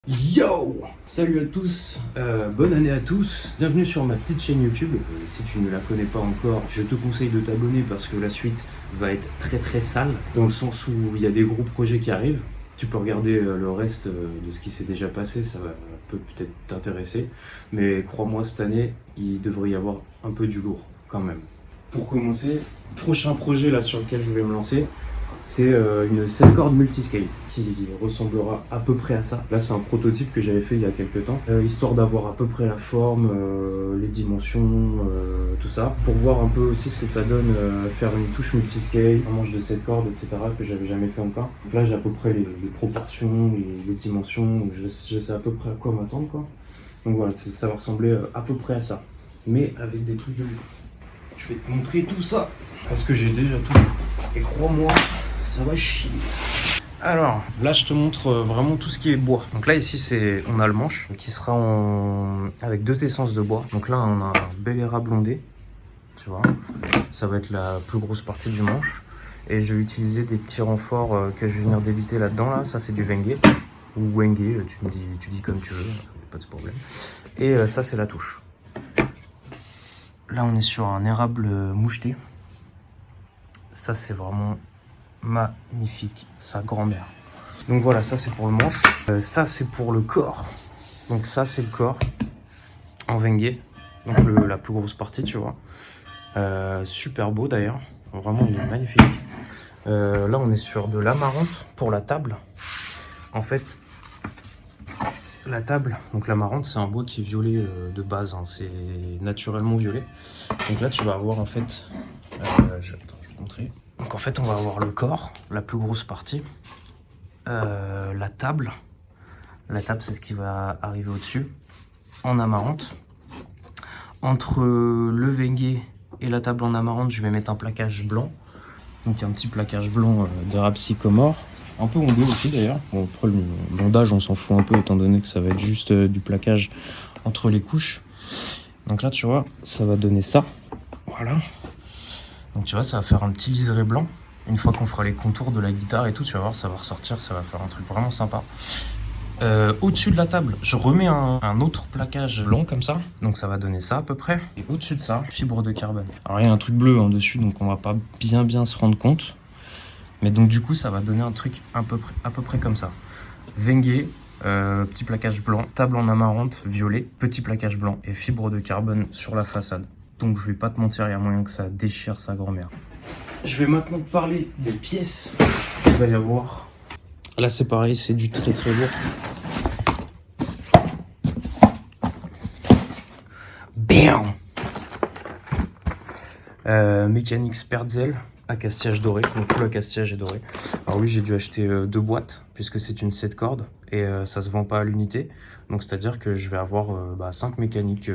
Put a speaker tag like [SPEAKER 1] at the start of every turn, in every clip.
[SPEAKER 1] Yo! Salut à tous, bonne année à tous, bienvenue sur ma petite chaîne YouTube. Si tu ne la connais pas encore, je te conseille de t'abonner parce que la suite va être très sale, dans le sens où il y a des gros projets qui arrivent. Tu peux regarder le reste de ce qui s'est déjà passé, ça peut peut-être t'intéresser. Mais crois-moi, cette année, il devrait y avoir un peu du lourd quand même. Pour commencer, prochain projet là sur lequel je vais me lancer, c'est une 7 cordes multiscale qui ressemblera à peu près à ça. Là, c'est un prototype que j'avais fait il y a quelques temps, histoire d'avoir à peu près la forme, les dimensions, tout ça, pour voir un peu aussi ce que ça donne faire une touche multiscale, un manche de 7 cordes, etc., que j'avais jamais fait encore. Donc là, j'ai à peu près les proportions, les dimensions, donc je sais à peu près à quoi m'attendre, quoi. Donc voilà, ça va ressembler à peu près à ça, mais avec des trucs de ouf. Je vais te montrer tout ça, parce que j'ai déjà tout. Et crois-moi, ça va chier. Alors, là je te montre vraiment tout ce qui est bois. Donc là ici on a le manche qui sera avec deux essences de bois. Donc là on a un bel érable blondé, tu vois. Ça va être la plus grosse partie du manche. Et je vais utiliser des petits renforts que je vais venir débiter là-dedans. Là, ça c'est du Wenge ou Wenge, tu dis comme tu veux, pas de problème. Et ça c'est la touche. Là on est sur un érable moucheté. Ça c'est vraiment magnifique, sa grand-mère. Donc voilà, ça c'est pour le manche. Ça c'est pour le corps. Donc ça c'est le corps en Wenge. Donc la plus grosse partie, tu vois. Super beau d'ailleurs. Vraiment il est magnifique. Là on est sur de l'amarante pour la table. En fait, la table, donc l'amarante c'est un bois qui est violet de base. Hein. C'est naturellement violet. Donc là tu vas avoir en fait... je vais te montrer. Donc en fait on va avoir le corps, la plus grosse partie, la table. La table c'est ce qui va arriver au-dessus, en amarante. Entre le Wenge et la table en amarante, je vais mettre un plaquage blanc. Donc il y a un petit plaquage blanc d'érable sycomore, un peu ondé aussi d'ailleurs. Bon, après le bondage on s'en fout un peu étant donné que ça va être juste du plaquage entre les couches. Donc là tu vois, ça va donner ça, voilà. Donc tu vois, ça va faire un petit liseré blanc. Une fois qu'on fera les contours de la guitare et tout, tu vas voir, ça va ressortir, ça va faire un truc vraiment sympa. Au-dessus de la table, je remets un autre plaquage blanc comme ça. Donc ça va donner ça à peu près. Et au-dessus de ça, fibre de carbone. Alors il y a un truc bleu en dessus, donc on va pas bien se rendre compte. Mais donc du coup, ça va donner un truc à peu près comme ça. Wenge, petit plaquage blanc, table en amarante, violet, petit plaquage blanc et fibre de carbone sur la façade. Donc je vais pas te mentir, il y a moyen que ça déchire sa grand-mère. Je vais maintenant te parler des pièces qu'il va y avoir. Là c'est pareil, c'est du très lourd. Bam! Mécanique Spertzel, accastillage doré, donc tout l'accastillage est doré. Alors oui, j'ai dû acheter 2 boîtes puisque c'est une 7 cordes et ça se vend pas à l'unité. Donc c'est à dire que je vais avoir 5 mécaniques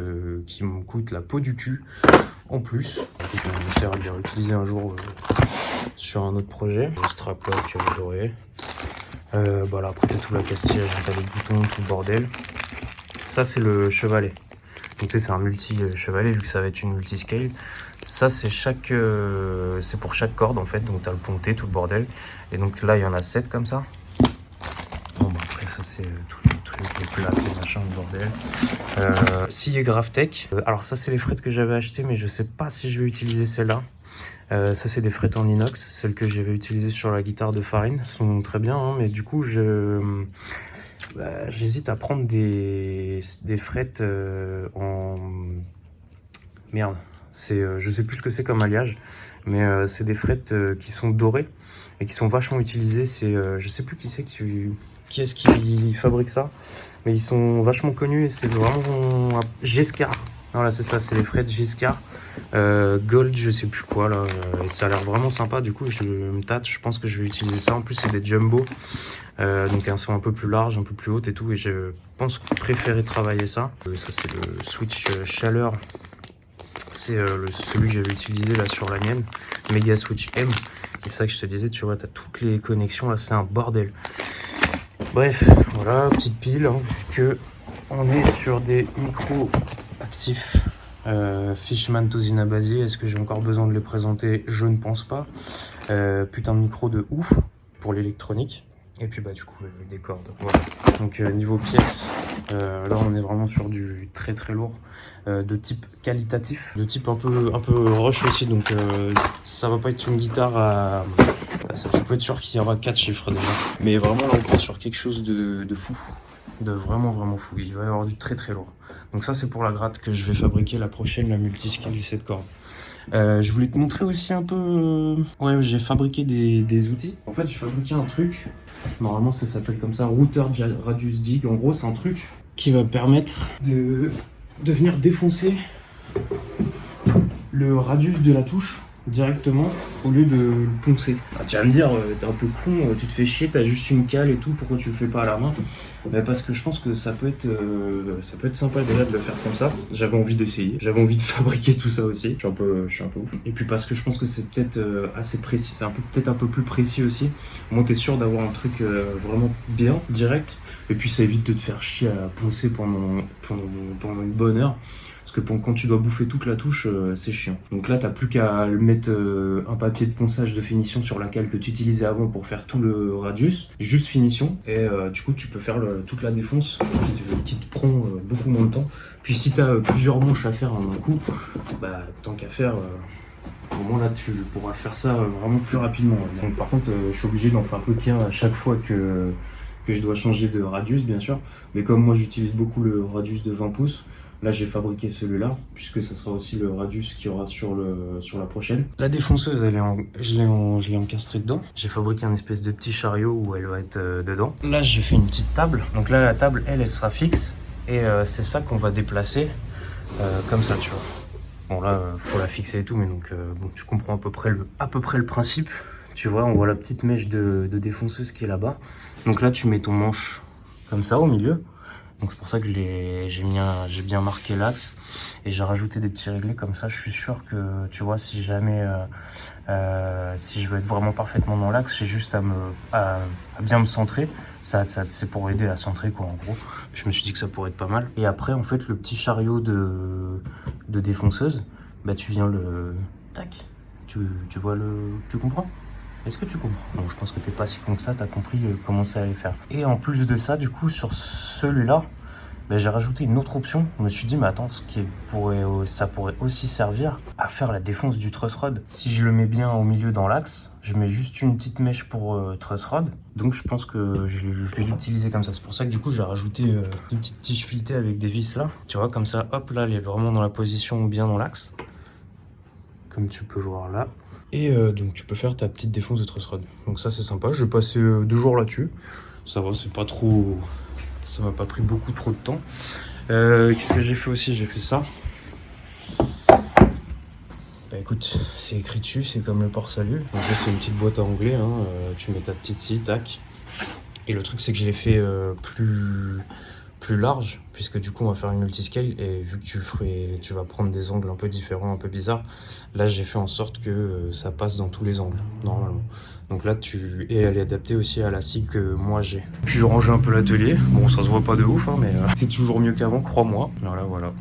[SPEAKER 1] qui me coûtent la peau du cul en plus. On essaiera de les réutiliser un jour sur un autre projet. Le strap-lock doré. Là après t'as tout l'accastillage, t'as les boutons, tout le bordel. Ça c'est le chevalet. Donc c'est un multi-chevalet vu que ça va être une multi-scale. Ça c'est c'est pour chaque corde en fait, donc tu as le ponté, tout le bordel. Et donc là il y en a 7 comme ça. Bon après ça c'est tous les trucs, les plaques, les machins, le bordel. Scie Graphtec. Alors ça c'est les frettes que j'avais achetées, mais je sais pas si je vais utiliser celle-là. Ça c'est des frettes en inox, celles que j'avais utilisées sur la guitare de Farine. Elles sont très bien, hein, mais du coup j'hésite à prendre des frettes en... Merde. Je sais plus ce que c'est comme alliage, mais c'est des frettes qui sont dorées et qui sont vachement utilisées. Je sais plus qui est-ce qui fabrique ça, mais ils sont vachement connus et c'est vraiment Giscard. Voilà, c'est ça, c'est les frettes Giscard. Gold, je sais plus quoi là. Et ça a l'air vraiment sympa. Du coup, je me tâte. Je pense que je vais utiliser ça. En plus, c'est des jumbo, donc elles sont un peu plus larges, un peu plus hautes et tout. Et je pense préférer travailler ça. Ça, c'est le switch chaleur. C'est celui que j'avais utilisé là sur la mienne, Mega Switch M. Et ça que je te disais, tu vois, tu as toutes les connexions là, c'est un bordel. Bref, voilà, petite pile, hein, que on est sur des micros actifs. Fishman Tosina Basi, est-ce que j'ai encore besoin de les présenter? Je ne pense pas. Putain de micro de ouf pour l'électronique. Et puis du coup des cordes. Voilà. Donc niveau pièces, là on est vraiment sur du très très lourd, de type qualitatif, de type un peu rush aussi. Donc ça va pas être une guitare à... Ça, tu peux être sûr qu'il y aura 4 chiffres déjà. Mais vraiment là on part sur quelque chose de fou. De vraiment fou. Il va y avoir du très très lourd. Donc ça c'est pour la gratte que je vais fabriquer la prochaine, la multiscale 17 cordes. Je voulais te montrer aussi un peu... Ouais, j'ai fabriqué des outils. En fait j'ai fabriqué un truc. Normalement ça s'appelle comme ça, Router Radius Dig. En gros c'est un truc qui va permettre de venir défoncer le radius de la touche directement au lieu de le poncer. Ah, tu vas me dire, t'es un peu con, tu te fais chier, t'as juste une cale et tout, pourquoi tu le fais pas à la main? Parce que je pense que ça peut être sympa déjà de le faire comme ça. J'avais envie d'essayer, j'avais envie de fabriquer tout ça aussi. Je suis un peu ouf. Et puis parce que je pense que c'est peut-être assez précis, c'est peut-être un peu plus précis aussi. Au moins t'es sûr d'avoir un truc vraiment bien, direct. Et puis ça évite de te faire chier à poncer pendant une bonne heure. Parce que quand tu dois bouffer toute la touche, c'est chiant. Donc là, t'as plus qu'à mettre un papier de ponçage de finition sur la cale que tu utilisais avant pour faire tout le radius, juste finition. Et du coup, tu peux faire toute la défonce qui te prend beaucoup moins de temps. Puis si t'as plusieurs manches à faire en un coup, tant qu'à faire... au moins là, tu pourras faire ça vraiment plus rapidement. Donc par contre, je suis obligé d'en fabriquer un à chaque fois que je dois changer de radius, bien sûr. Mais comme moi, j'utilise beaucoup le radius de 20 pouces, là, j'ai fabriqué celui-là, puisque ça sera aussi le radius qu'il y aura sur la prochaine. La défonceuse, je l'ai encastrée dedans. J'ai fabriqué un espèce de petit chariot où elle va être dedans. Là, j'ai fait une petite table. Donc là, la table, elle sera fixe. Et c'est ça qu'on va déplacer comme ça, tu vois. Bon, là, faut la fixer et tout, mais donc, bon, tu comprends à peu près le principe. Tu vois, on voit la petite mèche de défonceuse qui est là-bas. Donc là, tu mets ton manche comme ça au milieu. Donc c'est pour ça que j'ai bien marqué l'axe et j'ai rajouté des petits réglés comme ça. Je suis sûr que, tu vois, si jamais, si je veux être vraiment parfaitement dans l'axe, j'ai juste à bien me centrer. Ça c'est pour aider à centrer, quoi, en gros. Je me suis dit que ça pourrait être pas mal. Et après, en fait, le petit chariot de défonceuse, tu viens le... Tac, tu vois tu comprends? Est-ce que tu comprends? Donc je pense que t'es pas si con que ça, t'as compris comment ça allait faire. Et en plus de ça, du coup, sur celui-là, j'ai rajouté une autre option. Je me suis dit, mais attends, ça pourrait aussi servir à faire la défonce du truss rod. Si je le mets bien au milieu dans l'axe, je mets juste une petite mèche pour truss rod. Donc je pense que je vais l'utiliser comme ça. C'est pour ça que du coup, j'ai rajouté une petite tige filetée avec des vis là. Tu vois, comme ça, hop, là, elle est vraiment dans la position bien dans l'axe. Comme tu peux voir là. Et donc tu peux faire ta petite défonce de truss rod. Donc ça c'est sympa, je vais passer 2 jours là-dessus. Ça va, c'est pas trop... Ça m'a pas pris beaucoup trop de temps. Qu'est-ce que j'ai fait aussi? J'ai fait ça. Écoute, c'est écrit dessus, c'est comme le port-salut. Donc là c'est une petite boîte à onglets, hein. Tu mets ta petite scie, tac. Et le truc c'est que je l'ai fait plus large, puisque du coup on va faire une multiscale et vu que tu vas prendre des angles un peu différents, un peu bizarres, là j'ai fait en sorte que ça passe dans tous les angles normalement. Donc là et elle est adaptée aussi à la scie que moi j'ai. Puis je range un peu l'atelier, bon ça se voit pas de ouf hein, mais c'est toujours mieux qu'avant, crois-moi. Voilà.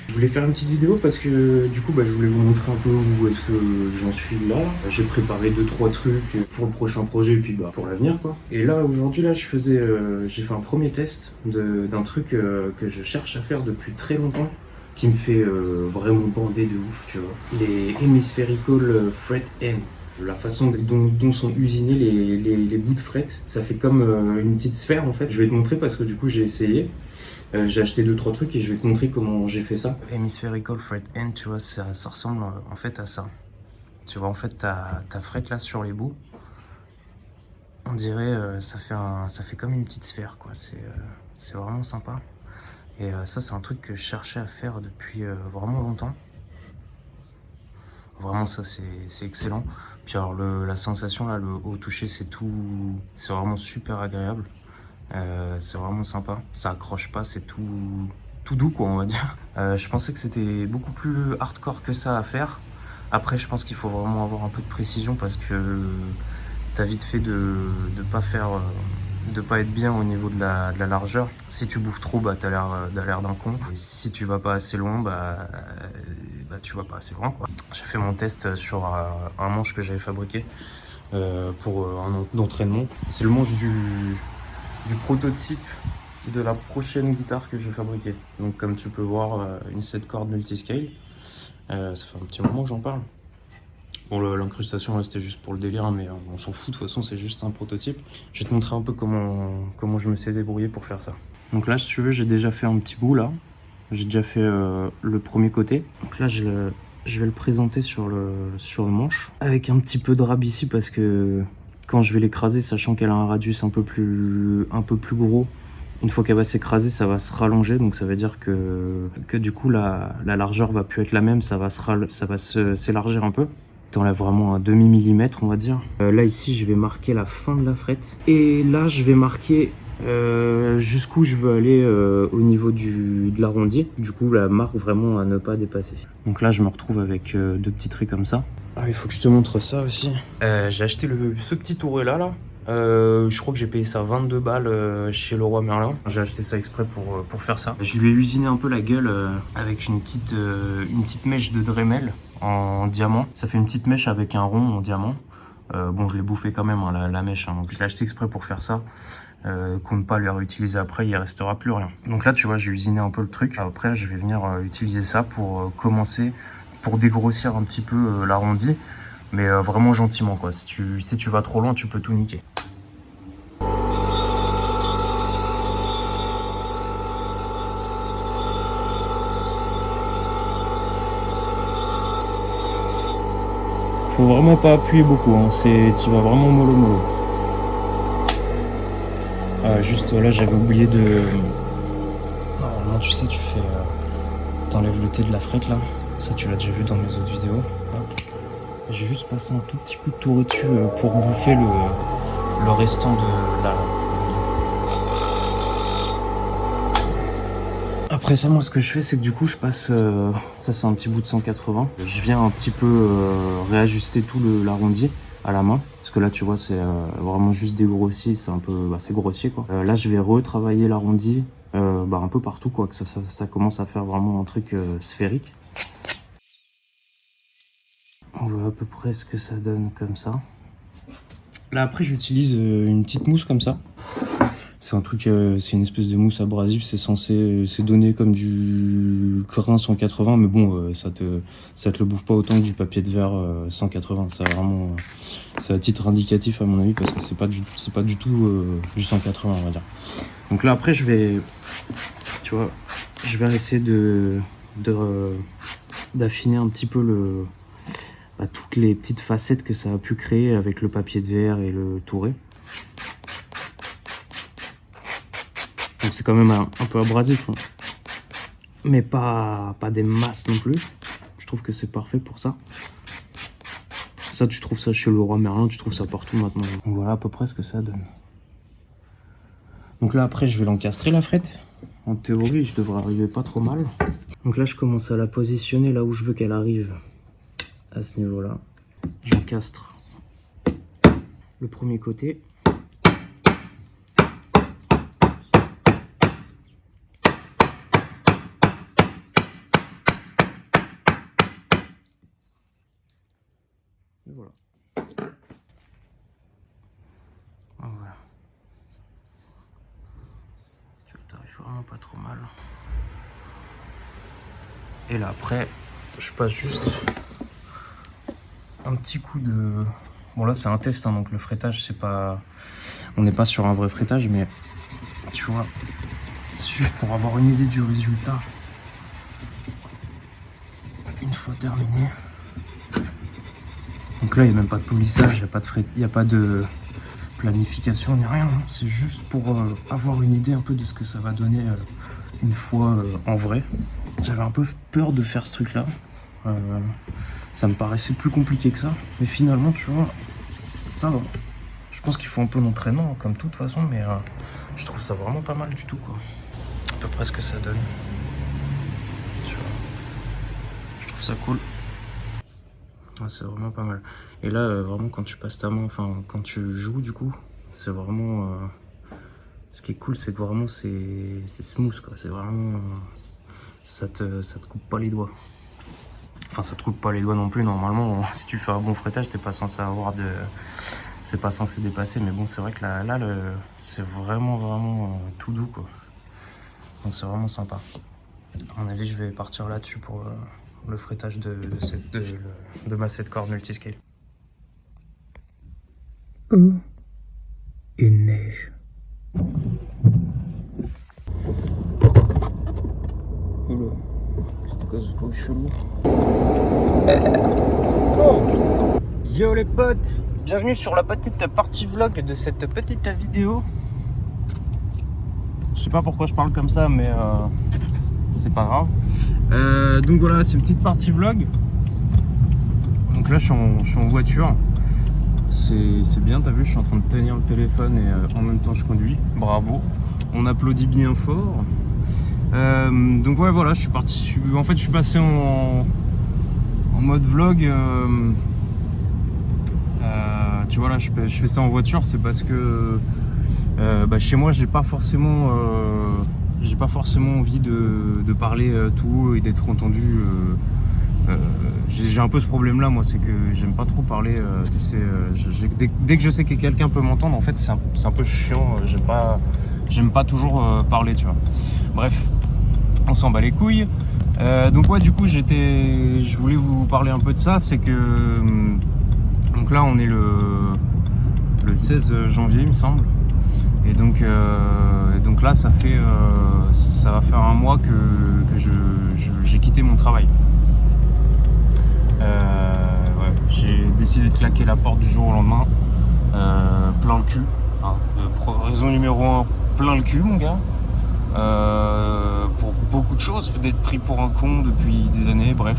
[SPEAKER 1] Je voulais faire une petite vidéo parce que du coup je voulais vous montrer un peu où est-ce que j'en suis là. J'ai préparé 2-3 trucs pour le prochain projet et puis pour l'avenir quoi. Et là aujourd'hui j'ai fait un premier test d'un truc que je cherche à faire depuis très longtemps, qui me fait vraiment bander de ouf, tu vois. Les Hemispherical Fret End. La façon dont sont usinés les bouts de fret, ça fait comme une petite sphère en fait. Je vais te montrer parce que du coup j'ai essayé. J'ai acheté 2-3 trucs et je vais te montrer comment j'ai fait ça. Hemispherical Fret End, tu vois, ça ressemble en fait à ça. Tu vois, en fait, ta fret là sur les bouts, on dirait, ça fait comme une petite sphère, quoi. C'est vraiment sympa. Et ça, c'est un truc que je cherchais à faire depuis vraiment longtemps. Vraiment, ça, c'est excellent. Puis alors, la sensation là, au toucher, c'est vraiment super agréable. C'est vraiment sympa, ça accroche pas, c'est tout doux quoi on va dire. Je pensais que c'était beaucoup plus hardcore que ça à faire. Après je pense qu'il faut vraiment avoir un peu de précision parce que t'as vite fait de pas être bien au niveau de la largeur. Si tu bouffes trop, t'as l'air d'un con. Et si tu vas pas assez loin, tu vas pas assez loin quoi. J'ai fait mon test sur un manche que j'avais fabriqué. pour d'entraînement. C'est le manche du prototype de la prochaine guitare que je vais fabriquer. Donc comme tu peux voir, une 7 cordes multiscale. Ça fait un petit moment que j'en parle. Bon, l'incrustation là c'était juste pour le délire, hein, mais on s'en fout, de toute façon c'est juste un prototype. Je vais te montrer un peu comment je me suis débrouillé pour faire ça. Donc là, si tu veux, j'ai déjà fait un petit bout là. J'ai déjà fait le premier côté. Donc là, je vais le présenter sur le manche avec un petit peu de rab ici parce que quand je vais l'écraser, sachant qu'elle a un radius un peu plus gros, une fois qu'elle va s'écraser, ça va se rallonger, donc ça veut dire que du coup la largeur va plus être la même, ça va s'élargir un peu. T'enlèves vraiment un demi-millimètre, on va dire. Là ici, je vais marquer la fin de la frette. Et là, je vais marquer jusqu'où je veux aller au niveau de l'arrondi. Du coup, la marque vraiment à ne pas dépasser. Donc là, je me retrouve avec deux petits traits comme ça. Ah, il faut que je te montre ça aussi. J'ai acheté ce petit touret là. Je crois que j'ai payé ça 22 balles chez Leroy Merlin. J'ai acheté ça exprès pour faire ça. Je lui ai usiné un peu la gueule avec une petite mèche de Dremel en diamant. Ça fait une petite mèche avec un rond en diamant. Bon, je l'ai bouffé quand même, hein, la mèche. Hein. Donc je l'ai acheté exprès pour faire ça. Qu'on ne pas le réutiliser après, il restera plus rien. Donc là, tu vois, j'ai usiné un peu le truc. Après, je vais venir utiliser ça pour commencer, pour dégrossir un petit peu l'arrondi. Mais vraiment gentiment, quoi. Si tu vas trop loin, tu peux tout niquer. Faut vraiment pas appuyer beaucoup, hein. Tu vas vraiment mollo. Juste là, j'avais oublié de... Normalement, tu sais, t'enlèves le thé de la frette, là. Ça, tu l'as déjà vu dans mes autres vidéos. J'ai juste passé un tout petit coup de touret dessus pour bouffer le restant de la... Après ça, moi, ce que je fais, c'est que du coup, je passe... ça, c'est un petit bout de 180. Je viens un petit peu réajuster tout l'arrondi à la main. Parce que là, tu vois, c'est vraiment juste dégrossi. C'est un peu... c'est grossier, quoi. Là, je vais retravailler l'arrondi un peu partout, quoi. Que ça commence à faire vraiment un truc sphérique. On voit à peu près ce que ça donne comme ça. Là, après, j'utilise une petite mousse comme ça. C'est un truc, c'est une espèce de mousse abrasive, c'est donné comme du crin 180, mais bon, ça te le bouffe pas autant que du papier de verre 180. C'est à titre indicatif à mon avis parce que c'est pas du tout du 180, on va dire. Donc là après, je vais essayer d'affiner un petit peu toutes les petites facettes que ça a pu créer avec le papier de verre et le touret. Donc c'est quand même un peu abrasif, hein. Mais pas des masses non plus. Je trouve que c'est parfait pour ça. Ça, tu trouves ça chez Leroy Merlin, tu trouves ça partout maintenant. Donc voilà à peu près ce que ça donne. Donc là après, je vais l'encastrer la frette. En théorie, je devrais arriver pas trop mal. Donc là, je commence à la positionner là où je veux qu'elle arrive. À ce niveau-là, j'encastre le premier côté. Et voilà. Voilà. Tu t'arrives vraiment pas trop mal. Et là après, je passe juste un petit coup de... Bon là c'est un test, hein, donc le frettage c'est pas... On n'est pas sur un vrai frettage, mais tu vois, c'est juste pour avoir une idée du résultat. Une fois terminé. Donc là il n'y a même pas de polissage, il n'y a pas de planification ni rien, hein. C'est juste pour avoir une idée un peu de ce que ça va donner une fois en vrai. J'avais un peu peur de faire ce truc là. Ça me paraissait plus compliqué que ça, mais finalement tu vois, ça va. Je pense qu'il faut un peu d'entraînement comme toute façon, mais je trouve ça vraiment pas mal du tout, quoi. À peu près ce que ça donne. Tu vois, je trouve ça cool. Ah, c'est vraiment pas mal. Et là, vraiment quand tu passes ta main, enfin quand tu joues du coup, c'est vraiment... ce qui est cool, c'est que vraiment c'est smooth, quoi. C'est vraiment... ça te coupe pas les doigts. Enfin, ça te coupe pas les doigts non plus, normalement. Si tu fais un bon frettage, t'es pas censé avoir de... C'est pas censé dépasser, mais bon, c'est vrai que là c'est vraiment tout doux, quoi. Donc c'est vraiment sympa. À mon avis, je vais partir là-dessus pour le frettage de ma 7 cordes multiscale. Oh, il neige. Oula, c'était quoi ce bruit chelou? Oh. Yo les potes, bienvenue sur la petite partie vlog de cette petite vidéo. Je sais pas pourquoi je parle comme ça, mais c'est pas grave. Donc voilà, c'est une petite partie vlog. Donc là, je suis en voiture. C'est bien, t'as vu, je suis en train de tenir le téléphone et en même temps je conduis. Bravo, on applaudit bien fort. Donc ouais, voilà, je suis parti. En fait, je suis passé en mode vlog. Tu vois là, je fais ça en voiture, c'est parce que chez moi, j'ai pas forcément envie de parler tout haut et d'être entendu. J'ai un peu ce problème là, moi, c'est que j'aime pas trop parler. Tu sais, dès que je sais que quelqu'un peut m'entendre, en fait, c'est un peu chiant. J'aime pas toujours parler, tu vois. Bref, on s'en bat les couilles. Donc ouais, du coup, je voulais vous parler un peu de ça. C'est que donc là, on est le 16 janvier, il me semble. Et donc là, ça va faire un mois que j'ai quitté mon travail. Ouais, j'ai décidé de claquer la porte du jour au lendemain, plein le cul. Hein. Raison numéro 1, plein le cul, mon gars. Pour beaucoup de choses, d'être pris pour un con depuis des années, bref.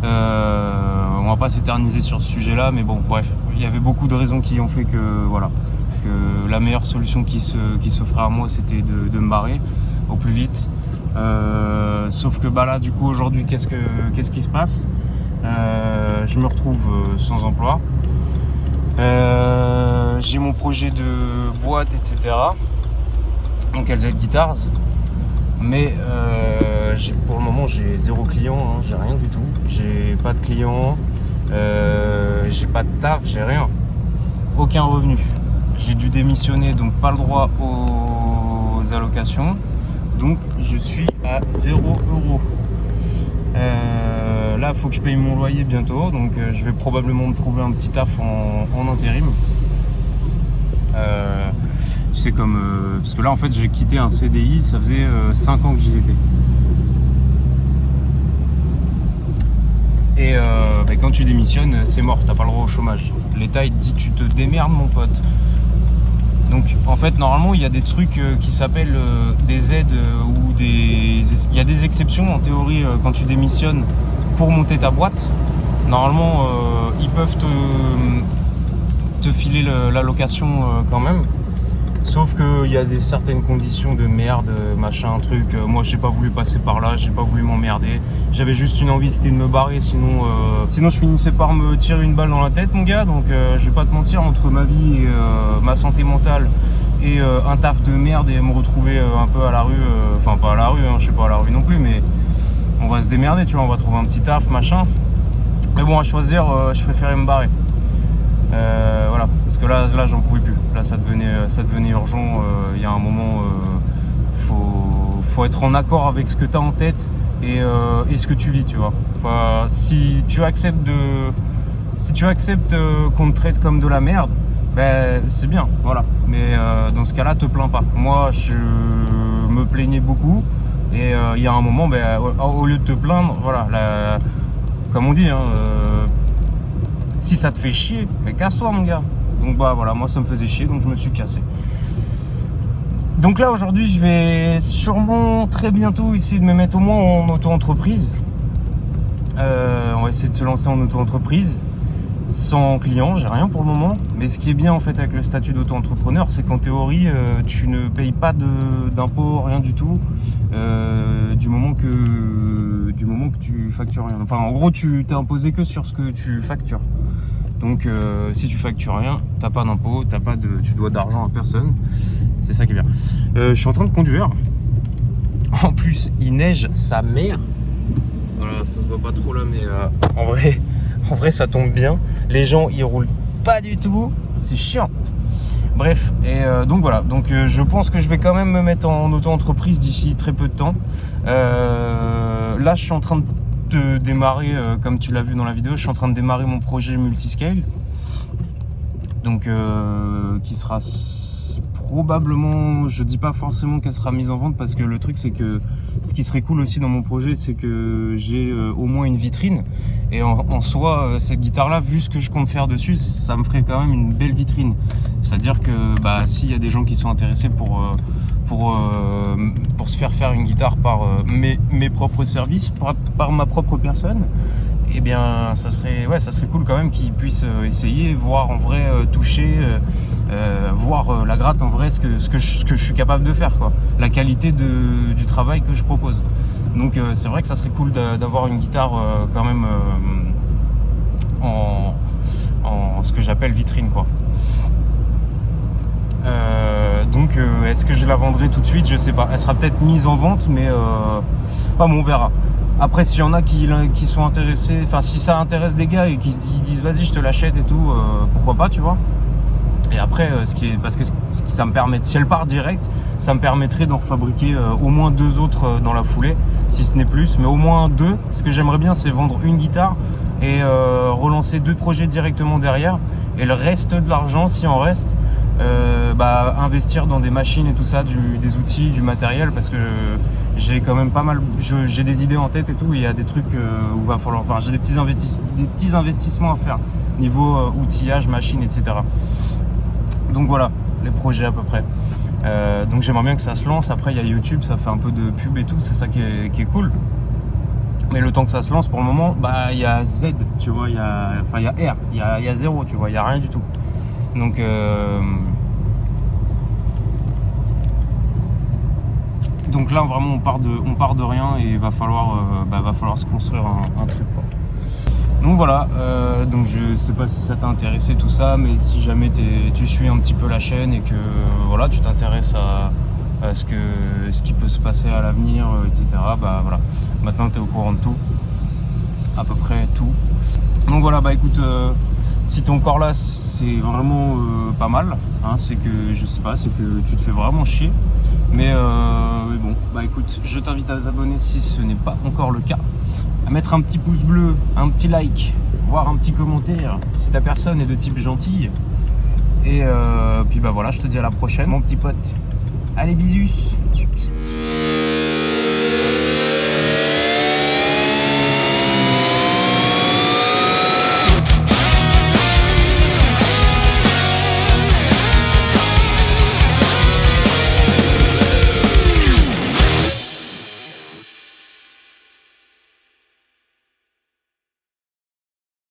[SPEAKER 1] On va pas s'éterniser sur ce sujet-là, mais bon, bref. Il y avait beaucoup de raisons qui ont fait que, voilà, que la meilleure solution qui s'offrait à moi, c'était de me barrer au plus vite. Sauf que bah là, du coup, aujourd'hui, qu'est-ce qui se passe? Je me retrouve sans emploi. J'ai mon projet de boîte, etc. Donc LZ Guitars. Mais pour le moment, j'ai 0 client, hein, j'ai rien du tout. J'ai pas de clients, j'ai pas de taf, j'ai rien. Aucun revenu. J'ai dû démissionner, donc pas le droit aux allocations. Donc je suis à 0 €. Là, il faut que je paye mon loyer bientôt, donc je vais probablement me trouver un petit taf en intérim. C'est comme parce que là, en fait, j'ai quitté un CDI, ça faisait 5 ans que j'y étais. Et quand tu démissionnes, c'est mort, t'as pas le droit au chômage. L'État, il te dit, tu te démerdes, mon pote. Donc en fait, normalement, il y a des trucs qui s'appellent des aides ou il y a des exceptions en théorie quand tu démissionnes pour monter ta boîte. Normalement, ils peuvent te filer l'allocation quand même. Sauf qu'il y a certaines conditions de merde, machin, truc. Moi, j'ai pas voulu passer par là, j'ai pas voulu m'emmerder. J'avais juste une envie, c'était de me barrer, sinon je finissais par me tirer une balle dans la tête, mon gars. Donc, je vais pas te mentir, entre ma vie et ma santé mentale et un taf de merde et me retrouver un peu à la rue, enfin pas à la rue, hein, je sais pas à la rue non plus, mais on va se démerder, tu vois, on va trouver un petit taf, machin. Mais bon, à choisir, je préférais me barrer. Voilà, parce que là j'en pouvais plus. Là ça devenait urgent. Il y a un moment, faut être en accord avec ce que tu as en tête et ce que tu vis, tu vois. Enfin, si tu acceptes qu'on te traite comme de la merde, ben c'est bien, voilà. Mais dans ce cas-là, te plains pas. Moi, je me plaignais beaucoup et il y a un moment, ben, au lieu de te plaindre, voilà, comme on dit, hein, si ça te fait chier, mais casse-toi, mon gars. Donc bah voilà, moi ça me faisait chier, donc je me suis cassé. Donc là aujourd'hui, je vais sûrement très bientôt essayer de me mettre au moins en auto-entreprise. On va essayer de se lancer en auto-entreprise sans client, j'ai rien pour le moment. Mais ce qui est bien en fait avec le statut d'auto-entrepreneur, c'est qu'en théorie, tu ne payes pas d'impôts, rien du tout, du moment que tu factures rien. Enfin, en gros, tu t'es imposé que sur ce que tu factures. Donc, si tu factures rien, t'as pas d'impôt, tu dois d'argent à personne. C'est ça qui est bien. Je suis en train de conduire. En plus, il neige sa mère. Voilà, ça se voit pas trop là, mais en vrai ça tombe bien. Les gens ils roulent pas du tout, c'est chiant. Bref, et donc voilà, donc je pense que je vais quand même me mettre en auto-entreprise d'ici très peu de temps. Là je suis en train de démarrer, comme tu l'as vu dans la vidéo, je suis en train de démarrer mon projet multiscale. Donc qui sera probablement, je dis pas forcément qu'elle sera mise en vente, parce que le truc c'est que ce qui serait cool aussi dans mon projet, c'est que j'ai au moins une vitrine, et en soi cette guitare là, vu ce que je compte faire dessus, ça me ferait quand même une belle vitrine. C'est à dire que s'il y a des gens qui sont intéressés pour se faire une guitare par mes propres services, par ma propre personne, eh bien ça serait cool quand même qu'ils puissent essayer, voir en vrai, toucher, voir la gratte en vrai, ce que je suis capable de faire, quoi, la qualité du travail que je propose. Donc c'est vrai que ça serait cool d'avoir une guitare quand même en ce que j'appelle vitrine, quoi. Donc est-ce que je la vendrai tout de suite? Je sais pas, elle sera peut-être mise en vente, mais bon, on verra. Après, s'il y en a qui sont intéressés, enfin si ça intéresse des gars et qui disent vas-y je te l'achète et tout, pourquoi pas, tu vois. Et après parce que ça me permet, si elle part direct, ça me permettrait d'en fabriquer au moins 2 autres dans la foulée, si ce n'est plus, mais au moins 2. Ce que j'aimerais bien, c'est vendre une guitare et relancer 2 projets directement derrière, et le reste de l'argent, si en reste, investir dans des machines et tout ça, des outils, du matériel, parce que j'ai quand même pas mal, j'ai des idées en tête et tout, et il y a des trucs où va falloir, enfin j'ai des petits investissements à faire niveau outillage, machine, etc. Donc voilà les projets à peu près. Donc j'aimerais bien que ça se lance. Après il y a YouTube, ça fait un peu de pub et tout, c'est ça qui est cool. Mais le temps que ça se lance, pour le moment, il y a Z, tu vois, il y a R, il y a 0, tu vois, il y a rien du tout. Donc là vraiment on part de rien, et va falloir se construire un truc, quoi. Donc voilà, donc je sais pas si ça t'a intéressé tout ça, mais si jamais tu suis un petit peu la chaîne et que voilà, tu t'intéresses à ce qui peut se passer à l'avenir, etc. Voilà, maintenant tu es au courant de tout, à peu près tout. Donc voilà, écoute, si t'es encore là, c'est vraiment pas mal, hein, c'est que je sais pas, c'est que tu te fais vraiment chier, mais bon, écoute, je t'invite à t'abonner si ce n'est pas encore le cas, à mettre un petit pouce bleu, un petit like, voire un petit commentaire si ta personne est de type gentille, et puis voilà, je te dis à la prochaine mon petit pote. Allez, bisous.